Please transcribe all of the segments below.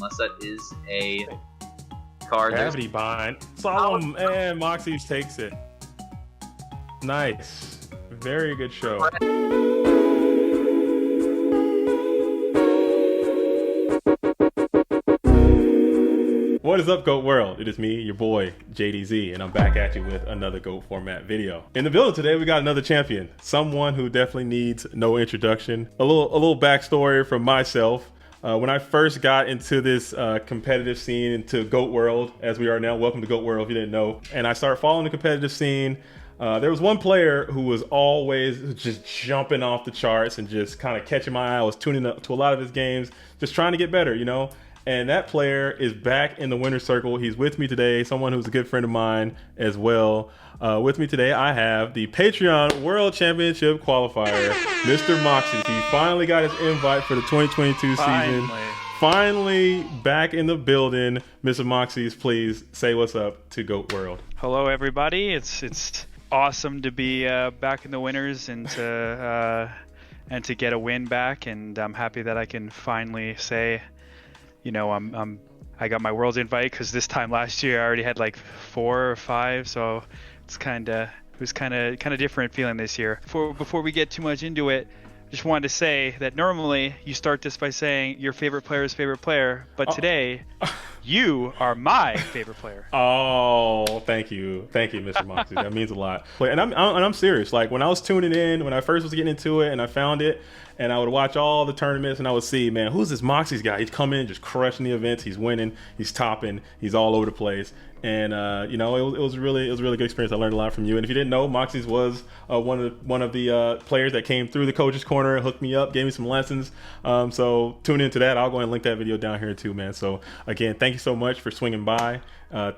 unless that is a card. Gravity bind. Solemn and Moxies takes it. Nice. Very good show. What is up, GOAT World? It is me, your boy, JDZ, and I'm back at you with another GOAT format video. In the building today, we got another champion, someone who definitely needs no introduction. A little backstory from myself. When I first got into this competitive scene, into GOAT World, as we are now, welcome to GOAT World if you didn't know, and I started following the competitive scene, there was one player who was always just jumping off the charts and just kind of catching my eye. I was tuning up to a lot of his games, just trying to get better, you know? And that player is back in the winner's circle. He's with me today, someone who's a good friend of mine as well. With me today, I have the Patreon World Championship Qualifier, Mr. Moxies. He finally got his invite for the 2022 season. Finally back in the building. Mr. Moxies, please say what's up to GOAT World. Hello, everybody. It's awesome to be back in the winners and to get a win back. And I'm happy that I can finally say, you know, I got my world's invite, because this time last year I already had like 4 or 5, so it was kind of different feeling this year. Before we get too much into it, just wanted to say that normally you start this by saying your favorite player's favorite player, but today you are my favorite player. Oh, thank you, Mr. Moxie. That means a lot. And I'm serious. Like, when I was tuning in, when I first was getting into it, and I found it, and I would watch all the tournaments, and I would see, man, who's this Moxies guy? He's coming in, just crushing the events. He's winning. He's topping. He's all over the place. And you know, it was a really good experience. I learned a lot from you. And if you didn't know, Moxies was one of the players that came through the coach's corner, hooked me up, gave me some lessons. So tune into that. I'll go and link that video down here too, man. So again, thank you so much for swinging by,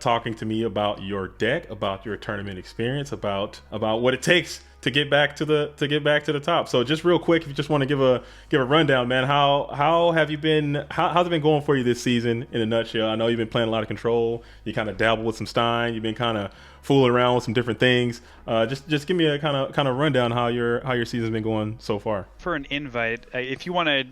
talking to me about your deck, about your tournament experience, about what it takes to get back to the top. So just real quick, if you just want to give a rundown, man, how have you been? How's it been going for you this season in a nutshell? I know you've been playing a lot of Control. You kind of dabbled with some Stein. You've been kind of fooling around with some different things. Just give me a kind of rundown how your season's been going so far. For an invite, if you want to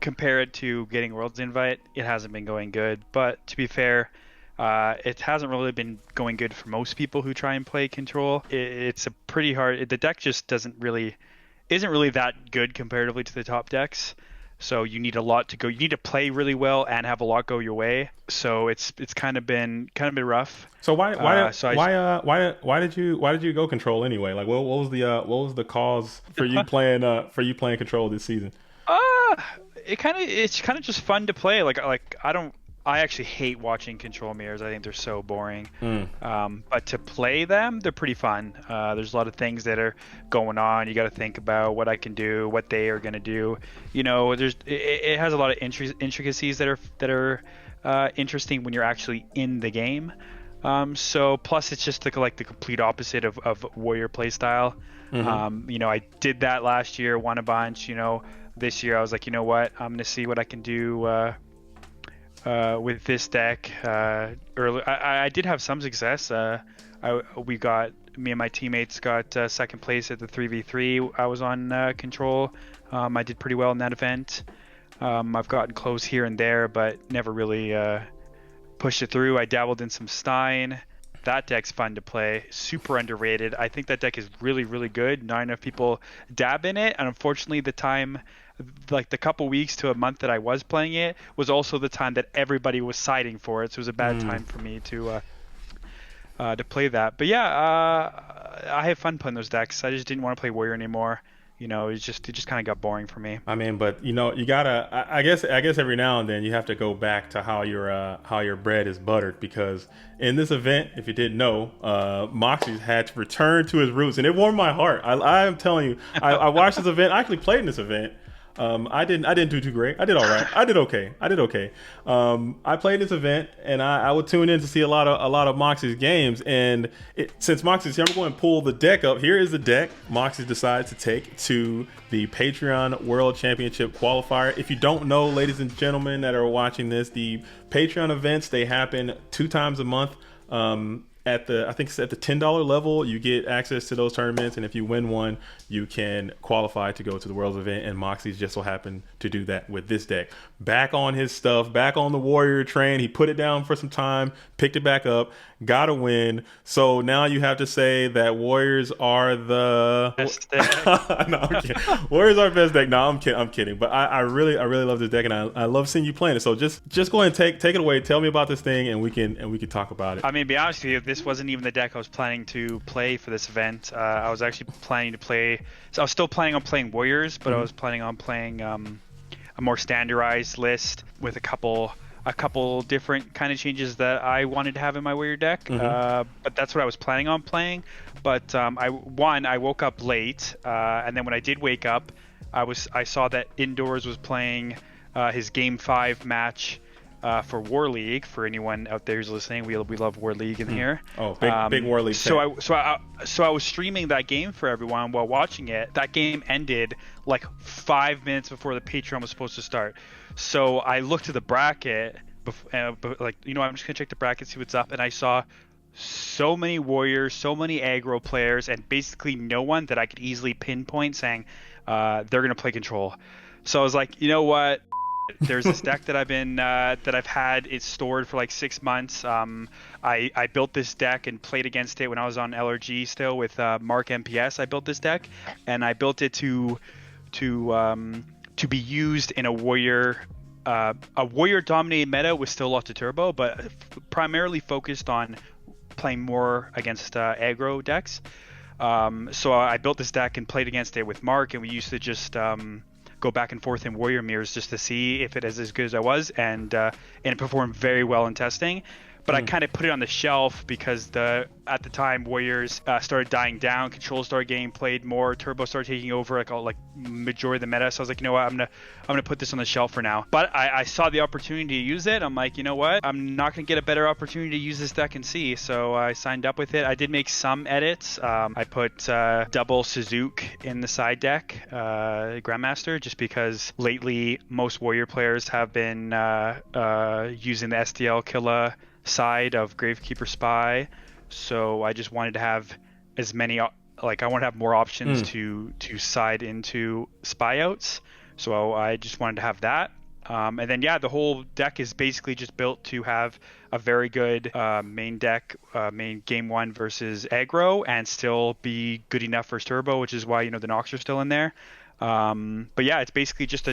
compare it to getting World's invite, it hasn't been going good. But to be fair, it hasn't really been going good for most people who try and play Control. It's a pretty hard. The deck just isn't really that good comparatively to the top decks. So you need a lot to go. You need to play really well and have a lot go your way. So it's kind of been rough. So why did you go Control anyway? Like, what was the cause for you playing Control this season? It's kind of just fun to play. I actually hate watching Control mirrors. I think they're so boring. But to play them, they're pretty fun. There's a lot of things that are going on. You got to think about what I can do, what they are going to do. You know, it has a lot of intricacies that are interesting when you're actually in the game. So plus it's just like the complete opposite of Warrior playstyle. You know, I did that last year, won a bunch. You know, this year I was like, you know what, I'm going to see what I can do with this deck. Early, I did have some success. Me and my teammates got second place at the 3v3. I was on Control. I did pretty well in that event. I've gotten close here and there, but never really pushed it through. I dabbled in some Stein. That deck's fun to play. Super underrated. I think that deck is really, really good. Not enough people dab in it, and unfortunately the couple weeks to a month that I was playing it was also the time that everybody was siding for it, so it was a bad time for me to play that. But yeah, I have fun playing those decks. I just didn't want to play Warrior anymore. You know, it just kind of got boring for me. I mean, but you know, you gotta. I guess every now and then you have to go back to how your bread is buttered, because in this event, if you didn't know, Moxies had to return to his roots, and it warmed my heart. I am telling you, I watched this event. I actually played in this event. I didn't do too great. I did all right. I did okay. I played this event, and I would tune in to see a lot of Moxies games. And since Moxies here, I'm going to pull the deck up. Here is the deck Moxies decided to take to the Patreon World Championship Qualifier. If you don't know, ladies and gentlemen that are watching this, the Patreon events, they happen 2 times a month. at the, I think it's at the $10 level, you get access to those tournaments, and if you win one, you can qualify to go to the Worlds event. And Moxies just so happened to do that with this deck. Back on his stuff, back on the Warrior train. He put it down for some time, picked it back up, got a win. So now you have to say that Warriors are the best deck. No, I'm kidding. Warriors are best deck. No, I'm kidding. But I really love this deck, and I love seeing you playing it. So just go ahead and take it away. Tell me about this thing, and we can talk about it. I mean, to be honest with you, this wasn't even the deck I was planning to play for this event. I was actually planning to play. So I was still planning on playing Warriors, but I was planning on playing a more standardized list with a couple different kind of changes that I wanted to have in my Warrior deck. But that's what I was planning on playing. But I woke up late, and then when I did wake up, I saw that Indoors was playing his Game 5 match for War League. For anyone out there who's listening, we love War League in here. Oh, big War League. So I was streaming that game for everyone while watching it. That game ended like 5 minutes before the Patreon was supposed to start. So I looked at the bracket, I'm just gonna check the bracket, see what's up, and I saw so many Warriors, so many aggro players, and basically no one that I could easily pinpoint saying they're gonna play Control. So I was like, you know what? There's this deck that I've had it stored for like 6 months. I built this deck and played against it when I was on LRG still with Mark MPS. I built this deck, and I built it to be used in a Warrior dominated meta with still lots of turbo, but primarily focused on playing more against aggro decks. So I built this deck and played against it with Mark, and we used to just go back and forth in Warrior mirrors just to see if it is as good as I was, and it performed very well in testing. But I kind of put it on the shelf because at the time Warriors started dying down, Control started getting played more, Turbo started taking over like majority of the meta. So I was like, you know what, I'm gonna put this on the shelf for now. But I saw the opportunity to use it. I'm like, you know what, I'm not gonna get a better opportunity to use this deck and see. So I signed up with it. I did make some edits. I put double Suzuki in the side deck, Grandmaster, just because lately most Warrior players have been using the STL Killa side of Gravekeeper Spy, so I just wanted to have as many, I want to have more options to side into spy outs, so I just wanted to have that. And then the whole deck is basically just built to have a very good main deck, main game 1 versus aggro, and still be good enough for turbo, which is why the Nox are still in there. But it's basically just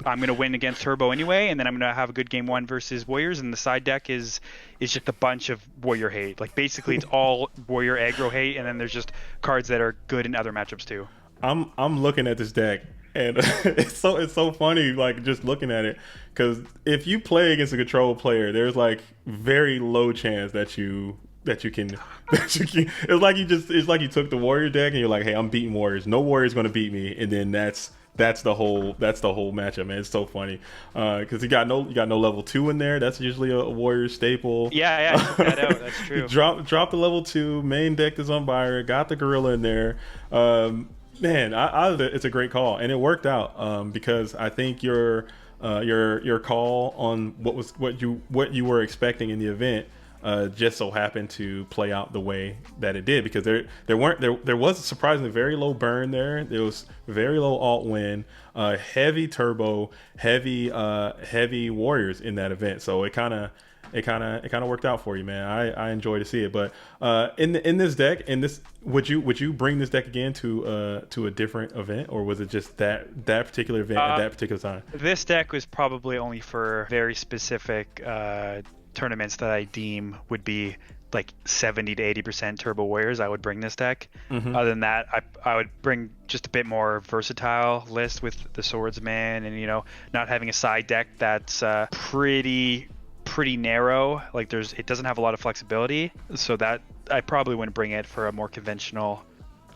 I'm going to win against Turbo anyway, and then I'm going to have a good game 1 versus Warriors, and the side deck is just a bunch of Warrior hate. Like, basically, it's all Warrior aggro hate, and then there's just cards that are good in other matchups too. I'm looking at this deck, and it's so funny, like, just looking at it, because if you play against a Control player, there's like very low chance that you can it's like you took the Warrior deck and you're like, hey, I'm beating Warriors, no Warrior's going to beat me, and then that's the whole matchup, man. It's so funny because you got no level 2 in there. That's usually a Warrior staple. Yeah, I took that out. That's true. Drop the level 2 main deck is Umbire. Got the Gorilla in there. Man, it's a great call, and it worked out because I think your call on what you were expecting in the event just so happened to play out the way that it did, because there was a surprisingly very low burn there. There was very low alt win, heavy turbo, heavy Warriors in that event. So it kind of worked out for you, man. I enjoy to see it. But in this deck, would you bring this deck again to a different event, or was it just that particular event at that particular time? This deck was probably only for very specific tournaments that I deem would be like 70 to 80% Turbo Warriors. I would bring this deck. Other than that, I would bring just a bit more versatile list with the Swordsman, and not having a side deck that's pretty narrow. Like it doesn't have a lot of flexibility, so that I probably wouldn't bring it for a more conventional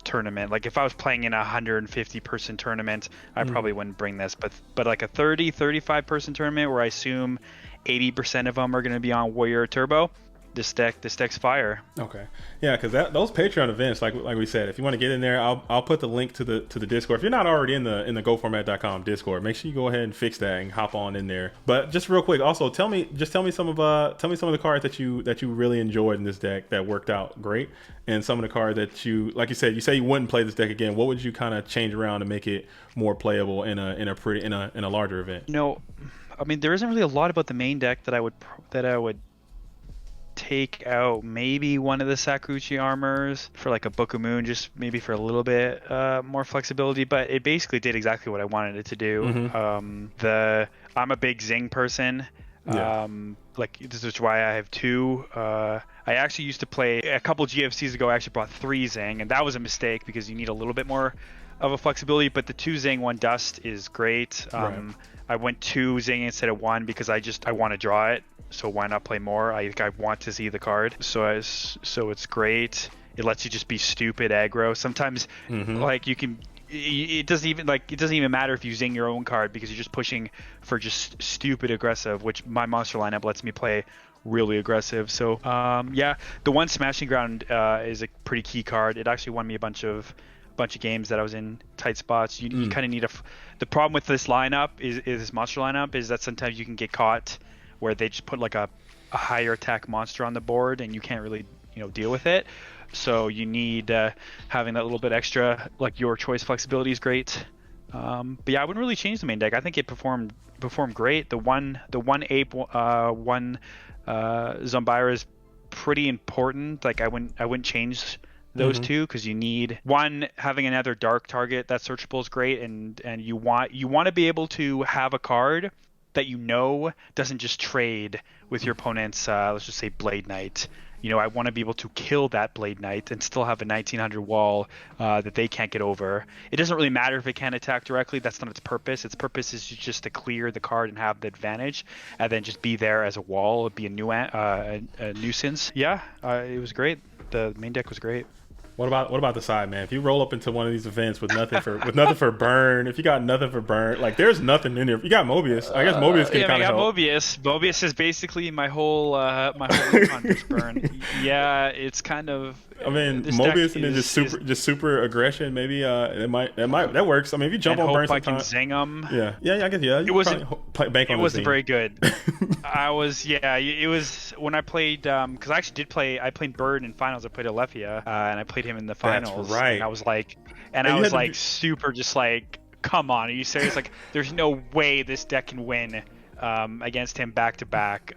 tournament. Like if I was playing in a 150 person tournament, I probably wouldn't bring this, but like a 35 person tournament where I assume 80% of them are going to be on Warrior Turbo, this deck's fire. Okay, yeah, because those Patreon events, like we said, if you want to get in there, I'll put the link to the Discord. If you're not already in the goatformat.com Discord, make sure you go ahead and fix that and hop on in there. But just real quick, also tell me some of the cards that you really enjoyed in this deck that worked out great, and some of the cards that you, like you say you wouldn't play this deck again. What would you kind of change around to make it more playable in a larger event? No, I mean there isn't really a lot about the main deck that I would take out. Maybe one of the Sakuchi armors for like a Book of Moon, just maybe for a little bit more flexibility, but it basically did exactly what I wanted it to do. I'm a big Zing person. Like this is why I have 2. I actually used to play a couple GFCs ago. I actually brought 3 Zing, and that was a mistake because you need a little bit more of a flexibility, but the 2 Zing 1 Dust is great. I went 2 Zing instead of 1 because I want to draw it, so why not play more? I want to see the card, so it's great. It lets you just be stupid aggro sometimes. Like you can, it doesn't even matter if you Zing your own card because you're just pushing for just stupid aggressive, which my monster lineup lets me play really aggressive. So yeah, the 1 Smashing Ground is a pretty key card. It actually won me a bunch of games that I was in tight spots. You kind of need the problem with this lineup is this monster lineup is that sometimes you can get caught where they just put like a higher attack monster on the board and you can't really deal with it. So you need having that little bit extra, like your choice flexibility is great. But yeah, I wouldn't really change the main deck. I think it performed great. The one ape, one Zombira is pretty important. Like I wouldn't change those two because you need one. Having another dark target that's searchable is great, and you want to be able to have a card that doesn't just trade with your opponent's let's just say Blade Knight. I want to be able to kill that Blade Knight and still have a 1900 wall that they can't get over. It doesn't really matter if it can't attack directly. That's not its purpose. Its purpose is just to clear the card and have the advantage, and then just be there as a wall, be a nuisance. Yeah, it was great. The main deck was great. What about the side, man? If you roll up into one of these events with nothing for burn, if you got nothing for burn, like there's nothing in there. If you got Mobius, I guess Mobius can kind of help. Mobius is basically my whole Converse burn. Yeah, it's kind of. I mean, Mobius and then just super aggression. Maybe that works. I mean, if you jump on burn, I can zing them. Yeah. I guess It wasn't very good. It was when I played because I actually did play. I played Bird in finals. I played Alephia and I played him in the finals. That's right. And I was like, super, just like, come on, are you serious? Like, there's no way this deck can win against him back to back.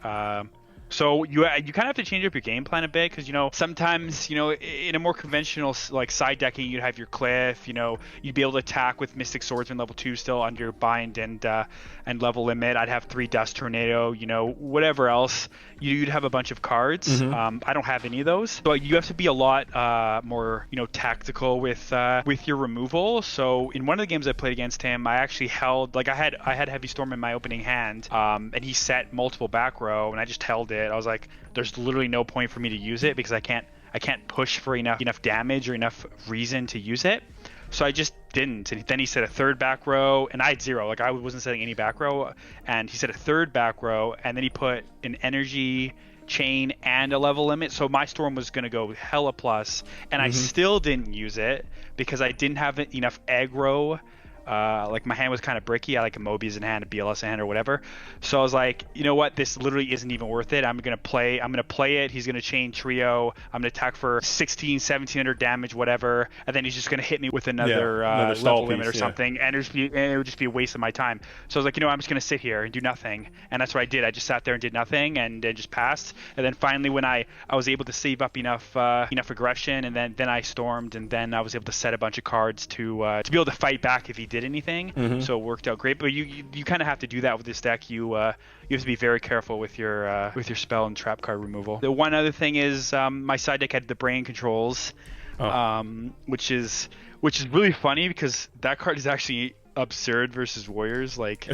So you kind of have to change up your game plan a bit because sometimes in a more conventional like side decking you'd have your Cliff, you'd be able to attack with Mystic Swordsman level 2 still under bind and level limit. I'd have 3 Dust Tornado, whatever else. You'd have a bunch of cards. I don't have any of those, but you have to be a lot more tactical with your removal. So in one of the games I played against him, I actually held I had Heavy Storm in my opening hand, and he set multiple back row, and I just held it. I was like, there's literally no point for me to use it because I can't push for enough damage or enough reason to use it. So I just didn't. And then he set a 3rd back row, and I had 0. Like I wasn't setting any back row, and he set a 3rd back row, and then he put an energy chain and a level limit. So my storm was gonna go hella plus, and I still didn't use it because I didn't have enough aggro. Like my hand was kind of bricky. I like a Mobius in hand, a BLS in hand, or whatever. So I was like, you know what? This literally isn't even worth it. I'm gonna play it. He's gonna chain trio. I'm gonna attack for 1700 damage, whatever, and then he's just gonna hit me with another level limit or something, and it would just be a waste of my time. So I was like, I'm just gonna sit here and do nothing, and that's what I did. I just sat there and did nothing, and then just passed. And then finally, when I was able to save up enough aggression, and then I stormed, and then I was able to set a bunch of cards to be able to fight back if he did anything. So it worked out great. But you kind of have to do that with this deck. You have to be very careful with your spell and trap card removal. The one other thing is my side deck had the brain controls, which is really funny because that card is actually absurd versus warriors. Like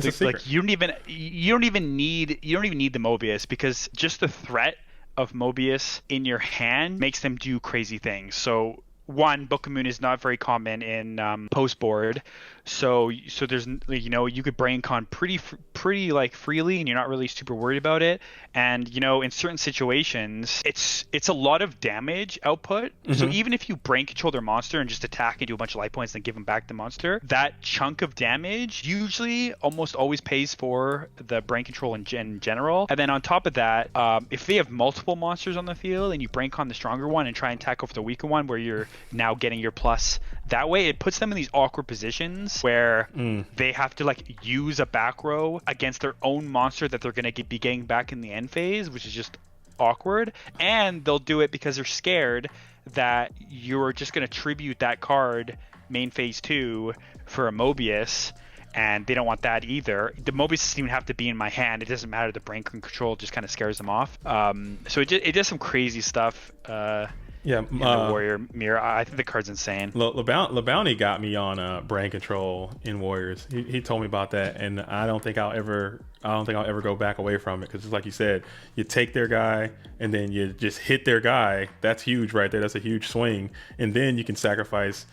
you don't even need the Mobius because just the threat of Mobius in your hand makes them do crazy things. So one, Book of Moon is not very common in post board, so there's you could brain con pretty like freely, and you're not really super worried about it. And in certain situations, it's a lot of damage output. So even if you brain control their monster and just attack and do a bunch of life points and give them back the monster, that chunk of damage usually almost always pays for the brain control in general. And then on top of that, if they have multiple monsters on the field and you brain con the stronger one and try and attack over the weaker one, where you're now getting your plus that way, it puts them in these awkward positions where they have to like use a back row against their own monster that they're going to be getting back in the end phase, which is just awkward. And they'll do it because they're scared that you're just going to tribute that card main phase 2 for a Mobius, and they don't want that either. The Mobius doesn't even have to be in my hand. It doesn't matter. The brain control just kind of scares them off. So it does some crazy stuff. The Warrior Mirror. I think the card's insane. LeBounty got me on brain control in Warriors. He told me about that, and I don't think I'll ever go back away from it, because it's like you said, you take their guy and then you just hit their guy. That's huge right there. That's a huge swing, and then you can sacrifice,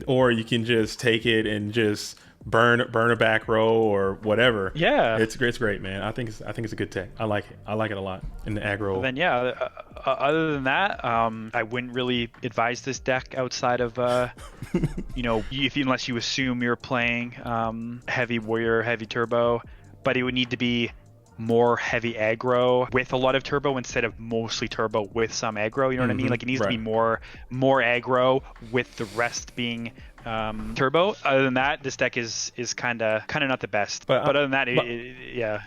or you can just take it and just burn a back row or whatever. Yeah, it's great, man. I think it's a good tech. I like it a lot in the aggro. Then other than that, I wouldn't really advise this deck outside of unless you assume you're playing heavy warrior, heavy turbo, but it would need to be more heavy aggro with a lot of turbo instead of mostly turbo with some aggro. You know what I mean? Like, it needs to be more aggro with the rest being turbo. Other than that, this deck is kind of not the best. But other than that,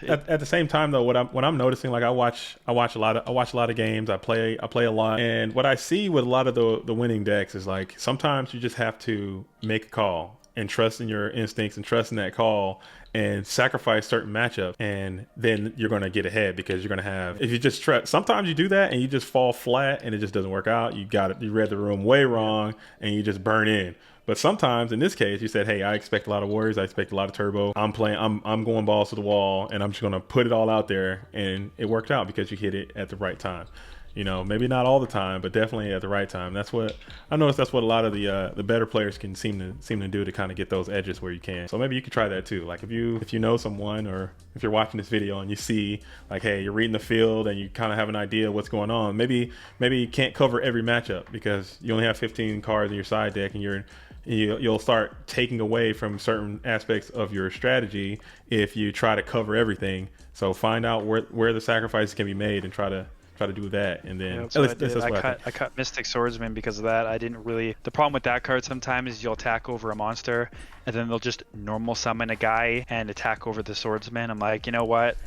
at the same time though, what I'm noticing, like I watch a lot of games. I play a lot, and what I see with a lot of the winning decks is like sometimes you just have to make a call and trust in your instincts and trust in that call and sacrifice certain matchups, and then you're going to get ahead, because you're going to have, if you just trust, sometimes you do that and you just fall flat and it just doesn't work out. You read the room way wrong and you just burn in. But sometimes in this case, you said, hey, I expect a lot of warriors, I expect a lot of turbo. I'm going balls to the wall, and I'm just going to put it all out there, and it worked out because you hit it at the right time. Maybe not all the time, but definitely at the right time. That's what I noticed. That's what a lot of the better players can seem to do to kind of get those edges where you can. So maybe you could try that too. Like if you know someone, or if you're watching this video and you see like, hey, you're reading the field and you kind of have an idea of what's going on. Maybe you can't cover every matchup because you only have 15 cards in your side deck, and you'll start taking away from certain aspects of your strategy if you try to cover everything. So find out where the sacrifices can be made and try to do that, and then I cut Mystic Swordsman because of that. I didn't really. The problem with that card sometimes is you'll attack over a monster, and then they'll just normal summon a guy and attack over the Swordsman. I'm like, you know what?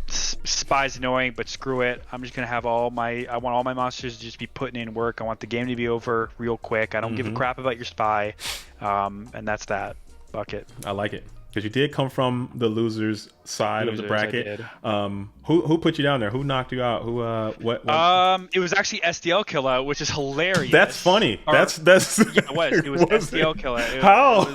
Spy's annoying, but screw it. I'm just gonna have I want all my monsters to just be putting in work. I want the game to be over real quick. I don't give a crap about your spy, and that's that. Bucket. I like it. Because you did come from the losers side of the bracket. Who put you down there? Who knocked you out? Who what? It was actually SDL Killer, which is hilarious. That's funny. That's yeah, it was SDL Killer. How?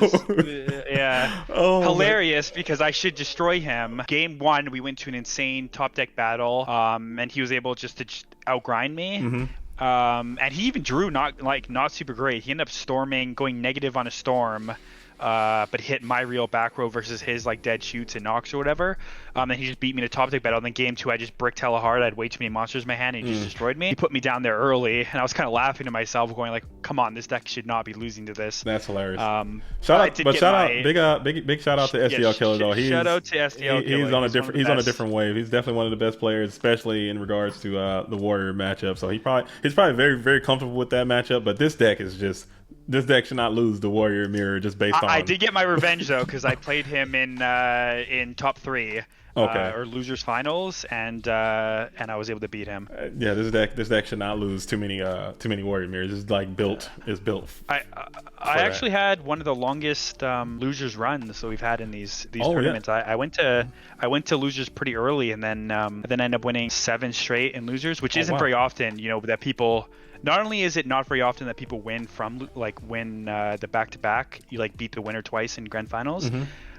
Yeah. Oh, hilarious, because I should destroy him. Game 1, we went to an insane top deck battle, and he was able just to outgrind me. And he even drew not super great. He ended up going negative on a storm. But hit my real back row versus his like dead shoots and knocks or whatever. Then he just beat me in a top deck battle. And then game 2, I just bricked hella hard. I had way too many monsters in my hand, and he just destroyed me. He put me down there early, and I was kind of laughing to myself, going like, "Come on, this deck should not be losing to this." That's hilarious. Big shout out to SDL Killer though. Shout out to SDL Killer. He's on a different wave. He's definitely one of the best players, especially in regards to the Warrior matchup. So he's probably very, very comfortable with that matchup. But this deck should not lose the Warrior Mirror just based on. I did get my revenge though, because I played him in top 3. Or losers finals, and I was able to beat him. This deck should not lose too many Warrior Mirrors. It's like built. I actually had one of the longest losers runs that we've had in these tournaments. Yeah. I went to losers pretty early, and then ended up winning 7 straight in losers, which isn't very often. That people. Not only is it not very often that people win the back-to-back, you like beat the winner twice in grand finals.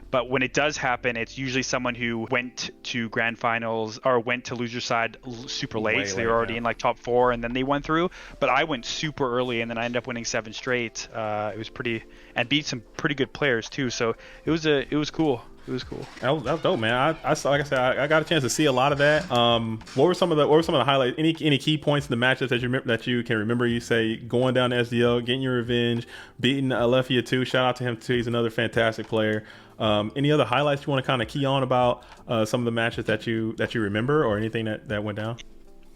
But when it does happen, it's usually someone who went to grand finals or went to loser side super late, Way so they were late, already yeah. in like top 4, and then they went through. But I went super early, and then I ended up winning 7 straight. It was pretty, and beat some pretty good players too. So it was cool. It was cool. That was dope, man. I saw, like I said, I got a chance to see a lot of that. What were some of the highlights? Any key points in the matchups that you can remember? You say going down to SDL, getting your revenge, beating Alethea too. Shout out to him too. He's another fantastic player. Any other highlights you want to kind of key on about some of the matches that you remember, or anything that went down?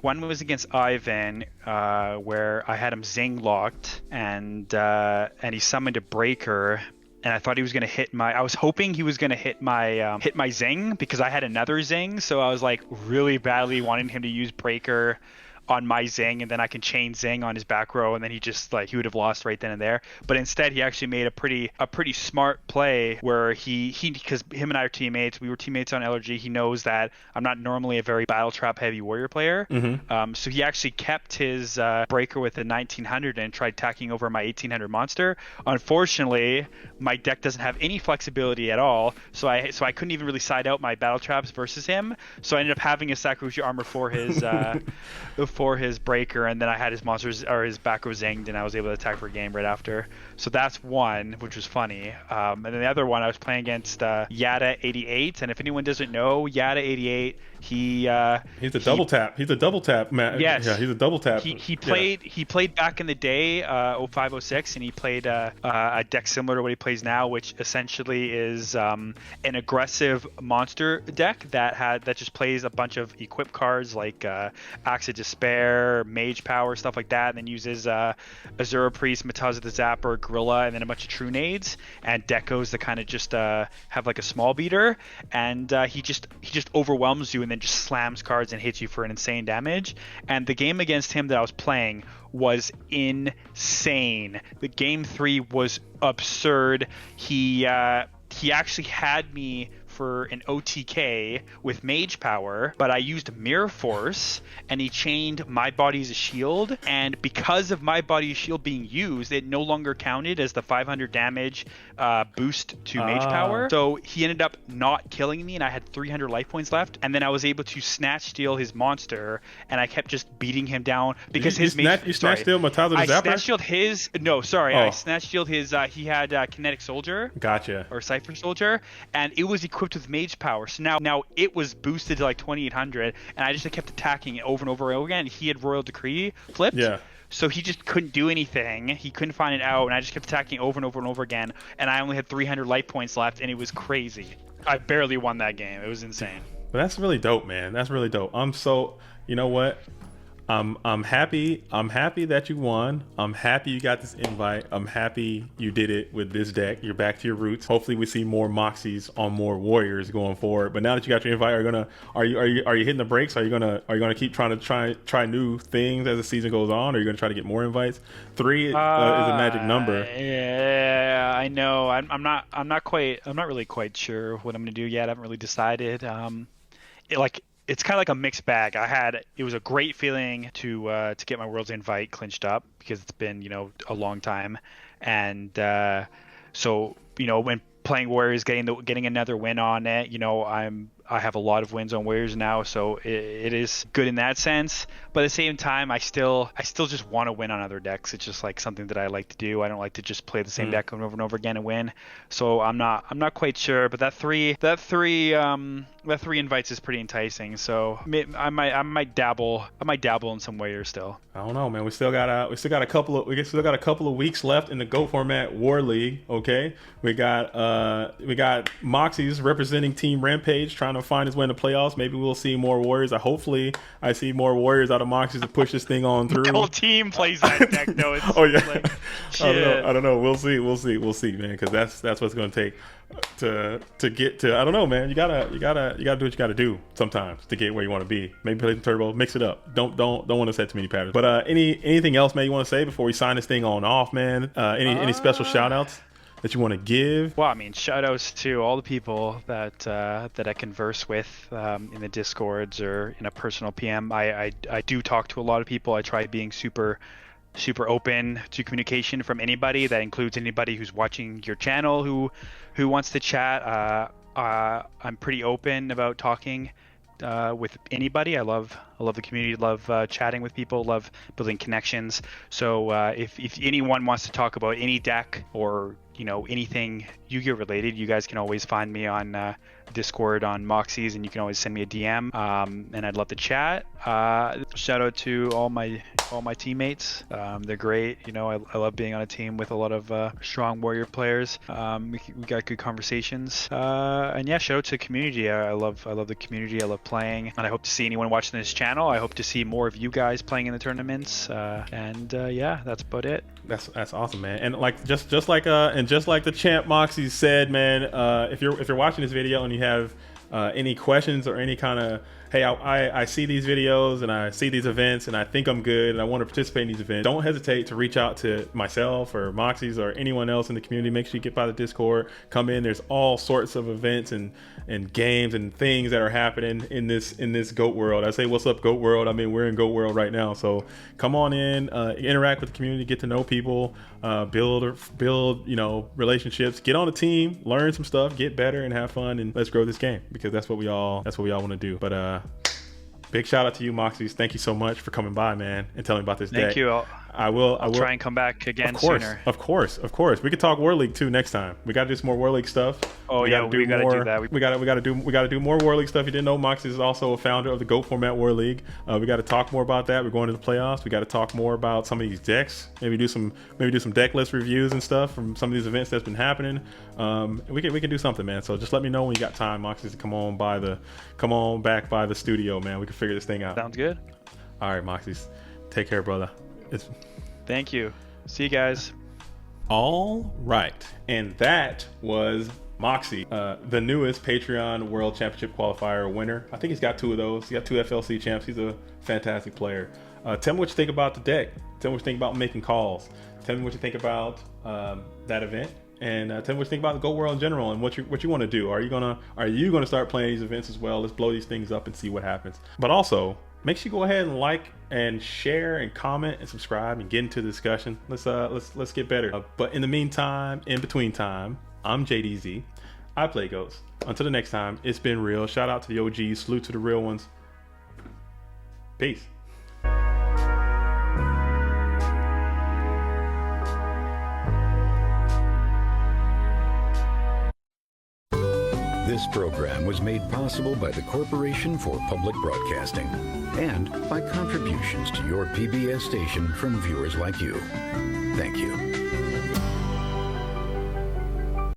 One was against Ivan, where I had him Zing locked, and he summoned a breaker. And I thought he was going to hit my. I was hoping he was going to hit my Zing, because I had another Zing. So I was like really badly wanting him to use Breaker on my Zing, and then I can chain Zing on his back row, and then he would have lost right then and there. But instead, he actually made a pretty smart play where he because him and I are teammates. We were teammates on LRG. He knows that I'm not normally a very battle trap heavy warrior player. So he actually kept his Breaker with a 1900 and tried tacking over my 1800 monster. Unfortunately, my deck doesn't have any flexibility at all, so I couldn't even really side out my battle traps versus him. So I ended up having a Sakushi armor for his for his Breaker, and then I had his monsters or his back row zinged, and I was able to attack for a game right after. So that's one, which was funny. And then the other one, I was playing against Yata 88, and if anyone doesn't know, Yata 88, he's a double tap. He's a double tap, man. Yes. Yeah, he's a double tap. He played back in the day, 0506, and he played a deck similar to what he plays now, which essentially is an aggressive monster deck that just plays a bunch of equip cards like Axe of Despair, Mage Power, stuff like that, and then uses Azura Priest, Mataza the Zapper, Gorilla, and then a bunch of True Nades and Decos that kind of just have like a small beater, and he just overwhelms you and then just slams cards and hits you for an insane damage. And the game against him that I was playing was insane. The game 3 was absurd. He actually had me for an OTK with Mage Power, but I used Mirror Force, and he chained My Body as a Shield, and because of My Body as Shield being used, it no longer counted as the 500 damage boost to Mage Power. So he ended up not killing me, and I had 300 life points left, and then I was able to snatch steal his monster, and I kept just beating him down because you snatch steal Mataza the Zapper? I snatch stealed his. No, sorry, I snatch stealed his. He had Kinetic Soldier. Gotcha. Or Cypher Soldier, and it was equipped with Mage Power. So now it was boosted to like 2800, and I just kept attacking it over and over again. He had Royal Decree flipped. Yeah. So he just couldn't do anything. He couldn't find it out, and I just kept attacking over and over and over again. And I only had 300 life points left, and it was crazy. I barely won that game. It was insane. But that's really dope, man. That's really dope. You know what? I'm happy that you won. I'm happy you got this invite. I'm happy you did it with this deck. You're back to your roots. Hopefully we see more Moxies on more Warriors going forward. But now that you got your invite, are you hitting the brakes? Are you gonna keep trying to try new things as the season goes on? Or are you gonna try to get more invites? 3 is a magic number. Yeah, I know. I'm not really quite sure what I'm gonna do yet. I haven't really decided. It's kind of like a mixed bag. It was a great feeling to get my Worlds invite clinched up, because it's been, a long time. And so, when playing Warriors, getting another win on it, I have a lot of wins on Warriors now, so it is good in that sense. But at the same time, I still just want to win on other decks. It's just like something that I like to do. I don't like to just play the same deck over and over again and win. So I'm not quite sure. But that three invites is pretty enticing. So I might dabble in some Warriors still. I don't know, man. We still got a couple of weeks left in the Go format War League. Okay, we got Moxies representing Team Rampage trying to find his way in the playoffs. Maybe we'll see more Warriors. Hopefully I see more Warriors out of Moxies to push this thing on through. The whole team plays that deck though. It's oh yeah. Like, I don't know. We'll see, man. Because that's what it's going to take to get to. I don't know, man. You gotta do what you gotta do sometimes to get where you want to be. Maybe play some turbo, mix it up. Don't want to set too many patterns. But anything else, man, you want to say before we sign this thing on off, man? Any special shout outs that you want to give? Well, I mean, shout outs to all the people that I converse with in the Discords or in a personal PM. I do talk to a lot of people. I try being super super open to communication from anybody. That includes anybody who's watching your channel who wants to chat. I'm pretty open about talking with anybody. I love the community, love chatting with people, love building connections. So if anyone wants to talk about any deck or anything Yu-Gi-Oh related, you guys can always find me on Discord on Moxies, and you can always send me a DM, and I'd love to chat. Shout out to all my teammates. They're great. I love being on a team with a lot of strong warrior players. We got good conversations, and yeah, shout out to the community. I love the community. I love playing, and I hope to see anyone watching this channel. I hope to see more of you guys playing in the tournaments, and yeah, that's about it. That's awesome, man. And like just like the champ Moxies said, man, if you're watching this video and you have any questions or any kind of, hey, I see these videos and I see these events and I think I'm good and I want to participate in these events, don't hesitate to reach out to myself or Moxies or anyone else in the community. Make sure you get by the Discord, come in. There's all sorts of events and games and things that are happening in this GOAT world. I say, what's up, GOAT world? I mean, we're in GOAT world right now. So come on in, interact with the community, get to know people, build relationships, get on a team, learn some stuff, get better, and have fun, and let's grow this game, because that's what we all want to do. But big shout out to you, Moxies. Thank you so much for coming by, man, and telling me about this deck. Thank you. I'll try and come back again sooner. Of course. We could talk War League too next time. We got to do some more War League stuff. Oh, we got to do that. We got to do more War League stuff. You didn't know Moxies is also a founder of the Goat Format War League. We got to talk more about that. We're going to the playoffs. We got to talk more about some of these decks. Maybe do some deck list reviews and stuff from some of these events that's been happening. We can do something, man. So just let me know when you got time, Moxies, to come on back by the studio, man. We can figure this thing out. Sounds good. All right, Moxies. Take care, brother. Thank you. See you guys. All right. And that was Moxie, the newest Patreon World Championship Qualifier winner. I think he's got 2 of those. He got 2 FLC champs. He's a fantastic player. Tell me what you think about the deck. Tell me what you think about making calls. Tell me what you think about that event. And tell me what you think about the GOAT world in general and what you want to do. Are you gonna start playing these events as well? Let's blow these things up and see what happens. But also, make sure you go ahead and like and share and comment and subscribe and get into the discussion. Let's get better. But in the meantime, in between time, I'm JDZ. I play GOATs. Until the next time, it's been real. Shout out to the OGs. Salute to the real ones. Peace. This program was made possible by the Corporation for Public Broadcasting and by contributions to your PBS station from viewers like you. Thank you.